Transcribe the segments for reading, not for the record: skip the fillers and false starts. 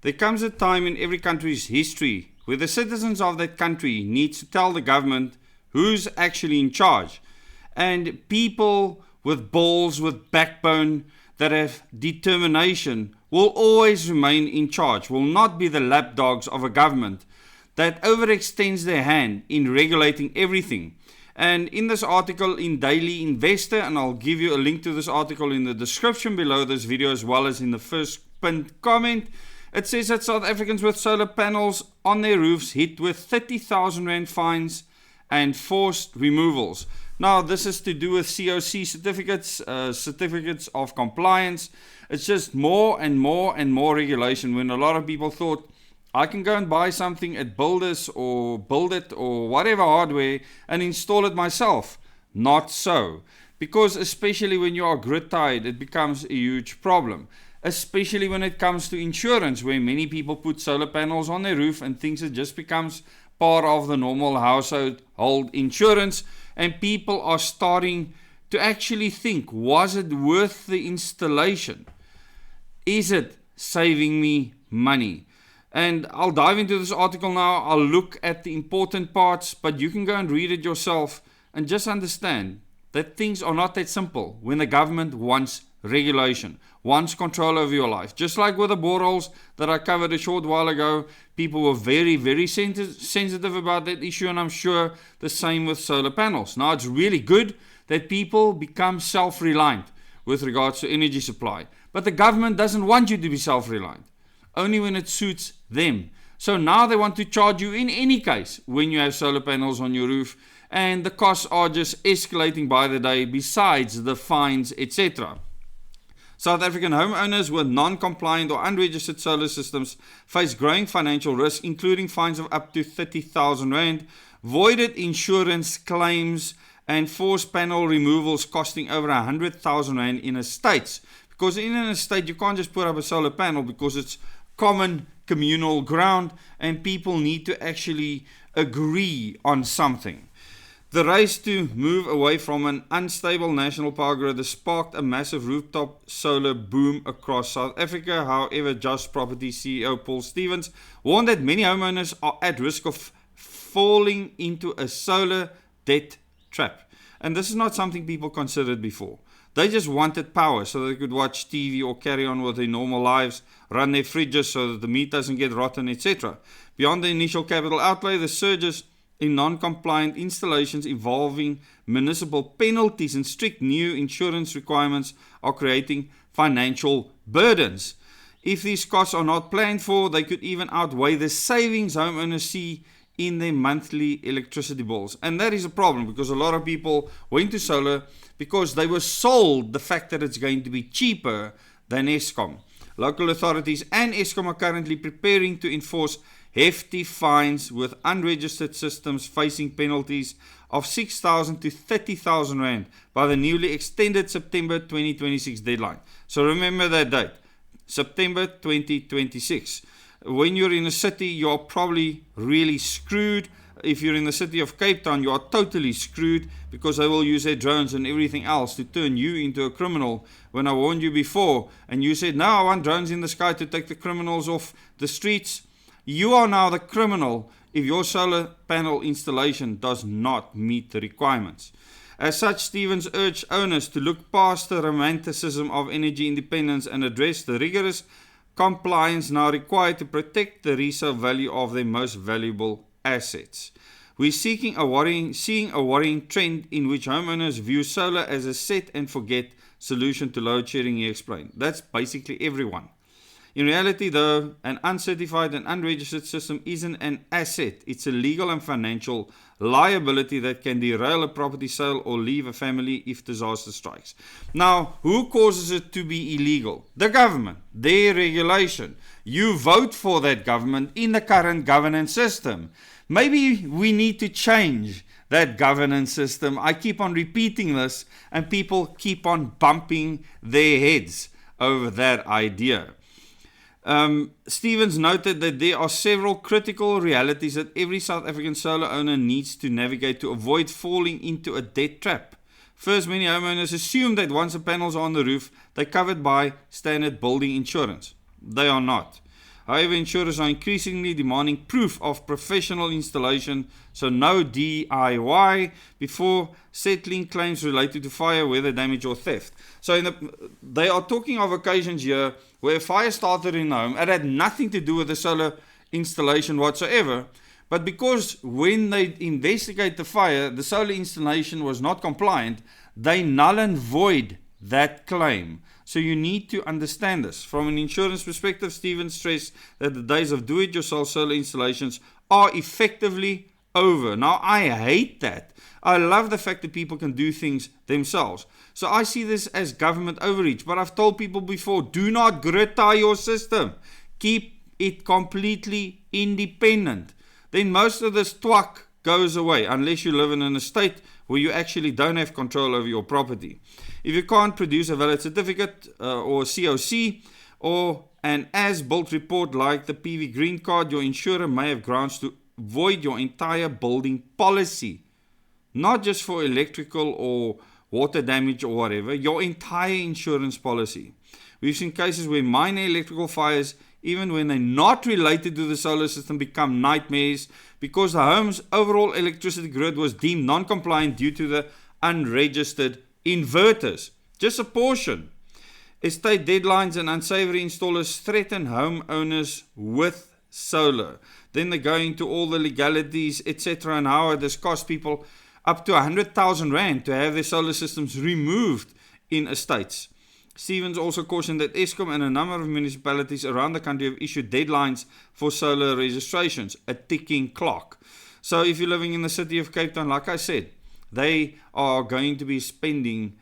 There comes a time in every country's history where the citizens of that country need to tell the government who's actually in charge. And people with balls, with backbone, that have determination will always remain in charge, will not be the lapdogs of a government that overextends their hand in regulating everything. And in this article in Daily Investor, and I'll give you a link to this article in the description below this video as well as in the first pinned comment, it says that South Africans with solar panels on their roofs hit with 30,000 Rand fines and forced removals. Now, this is to do with COC certificates, certificates of compliance. It's just more and more and more regulation, when a lot of people thought, I can go and buy something at Builders or Build It or whatever hardware and install it myself. Not so. Because especially when you are grid tied, it becomes a huge problem. Especially when it comes to insurance, where many people put solar panels on their roof and thinks it just becomes part of the normal household insurance. And people are starting to actually think, was it worth the installation? Is it saving me money? And I'll dive into this article now. I'll look at the important parts, but you can go and read it yourself and just understand that things are not that simple when the government wants regulation, wants control over your life. Just like with the boreholes that I covered a short while ago, people were very, very sensitive about that issue, and I'm sure the same with solar panels. Now, it's really good that people become self-reliant with regards to energy supply, but the government doesn't want you to be self-reliant, only when it suits them. So now they want to charge you in any case when you have solar panels on your roof, and the costs are just escalating by the day, besides the fines, etc. South African homeowners with non-compliant or unregistered solar systems face growing financial risk, including fines of up to 30,000 Rand, voided insurance claims, and forced panel removals costing over 100,000 Rand in estates. Because in an estate, you can't just put up a solar panel because it's common communal ground and people need to actually agree on something. The race to move away from an unstable national power grid has sparked a massive rooftop solar boom across South Africa. However, Just Property CEO Paul Stevens warned that many homeowners are at risk of falling into a solar debt trap. And this is not something people considered before. They just wanted power so they could watch TV or carry on with their normal lives, run their fridges so that the meat doesn't get rotten, etc. Beyond the initial capital outlay, the surges in non-compliant installations involving municipal penalties and strict new insurance requirements are creating financial burdens. If these costs are not planned for, they could even outweigh the savings homeowners see in their monthly electricity bills. And that is a problem, because a lot of people went to solar because they were sold the fact that it's going to be cheaper than Eskom. Local authorities and Eskom are currently preparing to enforce hefty fines, with unregistered systems facing penalties of 6,000 to 30,000 Rand by the newly extended September 2026 deadline. So remember that date, September 2026. When you're in a city, you're probably really screwed. If you're in the city of Cape Town, you are totally screwed, because they will use their drones and everything else to turn you into a criminal. When I warned you before and you said, no, I want drones in the sky to take the criminals off the streets, you are now the criminal if your solar panel installation does not meet the requirements. As such, Stevens urged owners to look past the romanticism of energy independence and address the rigorous compliance now required to protect the resale value of their most valuable assets. We're seeing a worrying trend in which homeowners view solar as a set and forget solution to load shedding, he explained. That's basically everyone. In reality, though, an uncertified and unregistered system isn't an asset. It's a legal and financial liability that can derail a property sale or leave a family if disaster strikes. Now, who causes it to be illegal? The government, their regulation. You vote for that government in the current governance system. Maybe we need to change that governance system. I keep on repeating this and people keep on bumping their heads over that idea. Stevens noted that there are several critical realities that every South African solar owner needs to navigate to avoid falling into a debt trap. First, many homeowners assume that once the panels are on the roof, they're covered by standard building insurance. They are not. However, insurers are increasingly demanding proof of professional installation, so no DIY, before settling claims related to fire, weather damage or theft. So they are talking of occasions here where a fire started in the home. It had nothing to do with the solar installation whatsoever. But because when they investigate the fire, the solar installation was not compliant, they null and void that claim. So you need to understand this. From an insurance perspective, Stevens stressed that the days of do-it-yourself solar installations are effectively over. Now, I hate that. I love the fact that people can do things themselves. So I see this as government overreach. But I've told people before, do not grid tie your system. Keep it completely independent. Then most of this twak goes away, unless you live in an estate where you actually don't have control over your property. If you can't produce a valid certificate or a COC or an as-built report like the PV Green Card, your insurer may have grounds to void your entire building policy. Not just for electrical or water damage or whatever, your entire insurance policy. We've seen cases where minor electrical fires, even when they're not related to the solar system, become nightmares because the home's overall electricity grid was deemed non-compliant due to the unregistered inverters. Just a portion. Estate deadlines and unsavory installers threaten homeowners with solar. Then they go into all the legalities, etc., and how this costs people up to 100,000 Rand to have their solar systems removed in estates. Stevens also cautioned that Eskom and a number of municipalities around the country have issued deadlines for solar registrations, a ticking clock. So if you're living in the city of Cape Town, like I said, they are going to be spending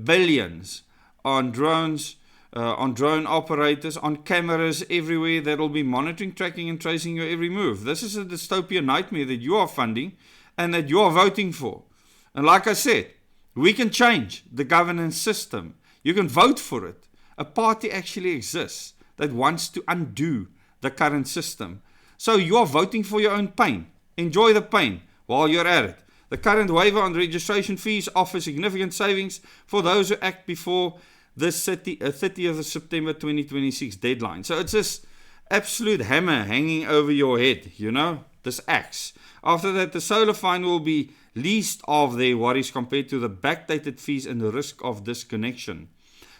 billions on drones, on drone operators, on cameras everywhere that will be monitoring, tracking and tracing your every move. This is a dystopian nightmare that you are funding and that you are voting for. And like I said, we can change the governance system. You can vote for it. A party actually exists that wants to undo the current system. So you are voting for your own pain. Enjoy the pain while you're at it. The current waiver on registration fees offers significant savings for those who act before the 30th of September 2026 deadline. So it's this absolute hammer hanging over your head, this axe. After that, the solar fine will be least of their worries compared to the backdated fees and the risk of disconnection.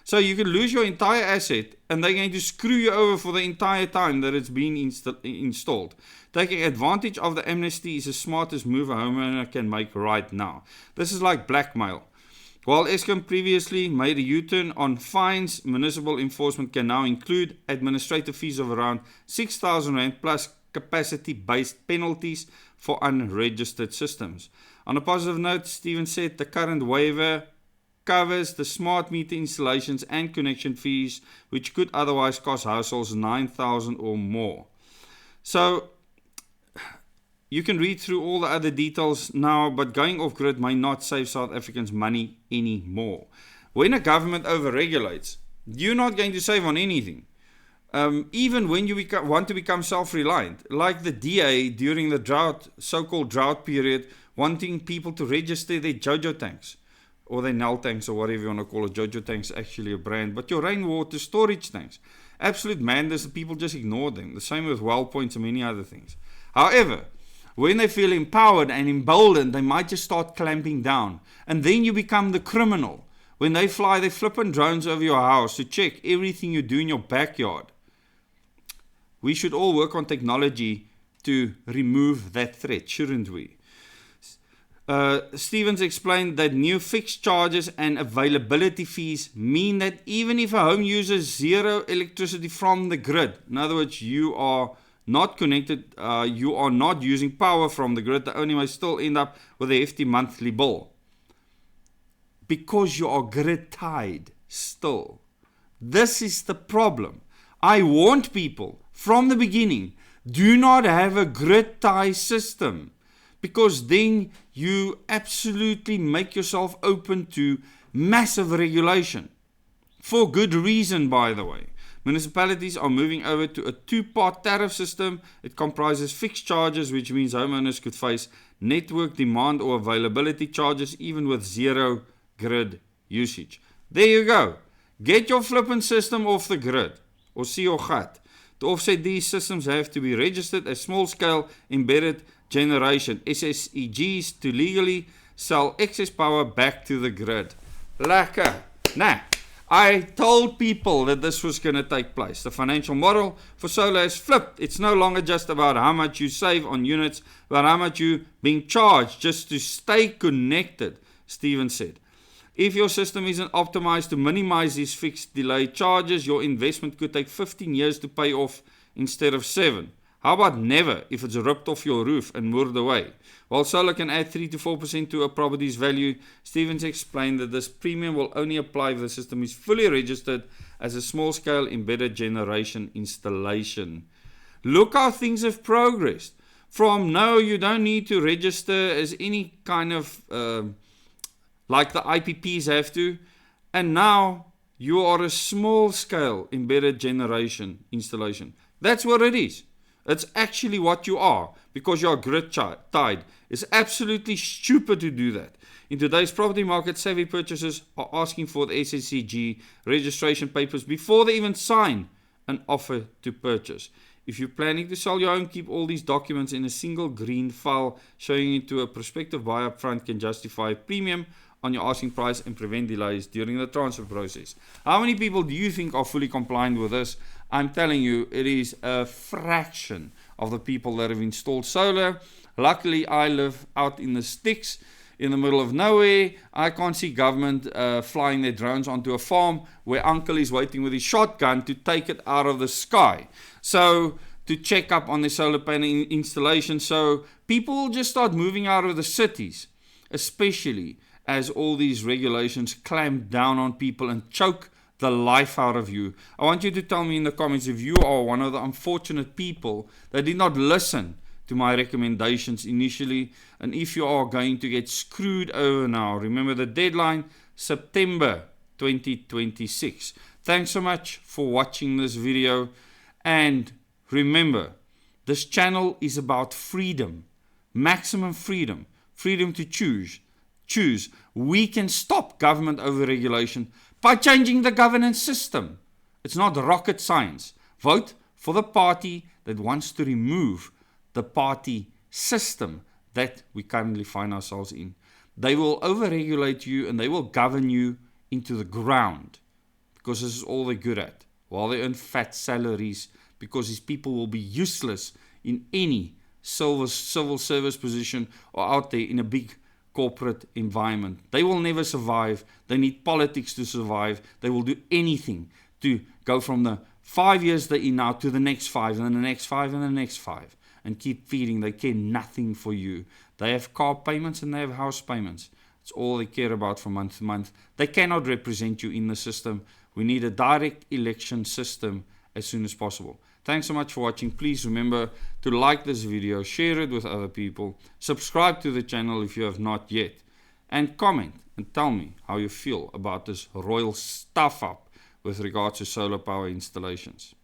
So you can lose your entire asset and they're going to screw you over for the entire time that it's been installed. Taking advantage of the amnesty is the smartest move a homeowner can make right now. This is like blackmail. While Eskom previously made a U-turn on fines, municipal enforcement can now include administrative fees of around 6,000 Rand plus capacity-based penalties for unregistered systems. On a positive note, Stevens said the current waiver covers the smart meter installations and connection fees, which could otherwise cost households 9,000 or more. So you can read through all the other details now, but going off-grid may not save South Africans money anymore. When a government overregulates, you're not going to save on anything. Even when you want to become self-reliant, like the DA during the so-called drought period, wanting people to register their JoJo tanks, or their Nel tanks, or whatever you want to call it. JoJo tanks is actually a brand, but your rainwater storage tanks. Absolute madness, people just ignore them. The same with well points and many other things. However, when they feel empowered and emboldened, they might just start clamping down. And then you become the criminal. When they fly their flippin' drones over your house to check everything you do in your backyard. We should all work on technology to remove that threat, shouldn't we? Stevens explained that new fixed charges and availability fees mean that even if a home uses zero electricity from the grid, in other words, you are not connected, you are not using power from the grid, the owner may still end up with a hefty monthly bill. Because you are grid tied still. This is the problem. I warned people from the beginning, do not have a grid tie system. Because then you absolutely make yourself open to massive regulation. For good reason, by the way. Municipalities are moving over to a two-part tariff system. It comprises fixed charges, which means homeowners could face network demand or availability charges even with zero grid usage. There you go. Get your flippin' system off the grid. Or see your gat. To offset these, systems have to be registered as small-scale embedded generation, SSEGs, to legally sell excess power back to the grid. Lekker. Nah, I told people that this was going to take place. The financial model for solar has flipped. It's no longer just about how much you save on units, but how much you're being charged just to stay connected, Stephen said. If your system isn't optimized to minimize these fixed delay charges, your investment could take 15 years to pay off instead of 7. How about never if it's ripped off your roof and moored away? While solar can add 3 to 4% to a property's value, Stevens explained that this premium will only apply if the system is fully registered as a small-scale embedded generation installation. Look how things have progressed. From no, you don't need to register as any kind of, like the IPPs have to, and now you are a small-scale embedded generation installation. That's what it is. It's actually what you are, because you are grid tied. It's absolutely stupid to do that. In today's property market, savvy purchasers are asking for the SSEG registration papers before they even sign an offer to purchase. If you're planning to sell your home, keep all these documents in a single green file. Showing it to a prospective buyer up front can justify a premium on your asking price and prevent delays during the transfer process. How many people do you think are fully compliant with this? I'm telling you, it is a fraction of the people that have installed solar. Luckily, I live out in the sticks in the middle of nowhere. I can't see government flying their drones onto a farm where uncle is waiting with his shotgun to take it out of the sky. So, to check up on the solar panel installation. So, people will just start moving out of the cities, especially as all these regulations clamp down on people and choke the life out of you. I want you to tell me in the comments if you are one of the unfortunate people that did not listen to my recommendations initially, and if you are going to get screwed over now. Remember the deadline, September 2026. Thanks so much for watching this video, and remember, this channel is about freedom, maximum freedom, freedom to choose. We can stop government overregulation by changing the governance system. It's not rocket science. Vote for the party that wants to remove the party system that we currently find ourselves in. They will overregulate you and they will govern you into the ground, because this is all they're good at, while they earn fat salaries, because these people will be useless in any civil service position or out there in a big corporate environment. They will never survive. They need politics to survive. They will do anything to go from the 5 years they're in now to the next 5 and then the next 5 and the next 5 and keep feeding. They care nothing for you. They have car payments and they have house payments. It's all they care about from month to month. They cannot represent you in the system. We need a direct election system as soon as possible. Thanks so much for watching. Please remember to like this video, share it with other people, subscribe to the channel if you have not yet, and comment and tell me how you feel about this royal stuff up with regards to solar power installations.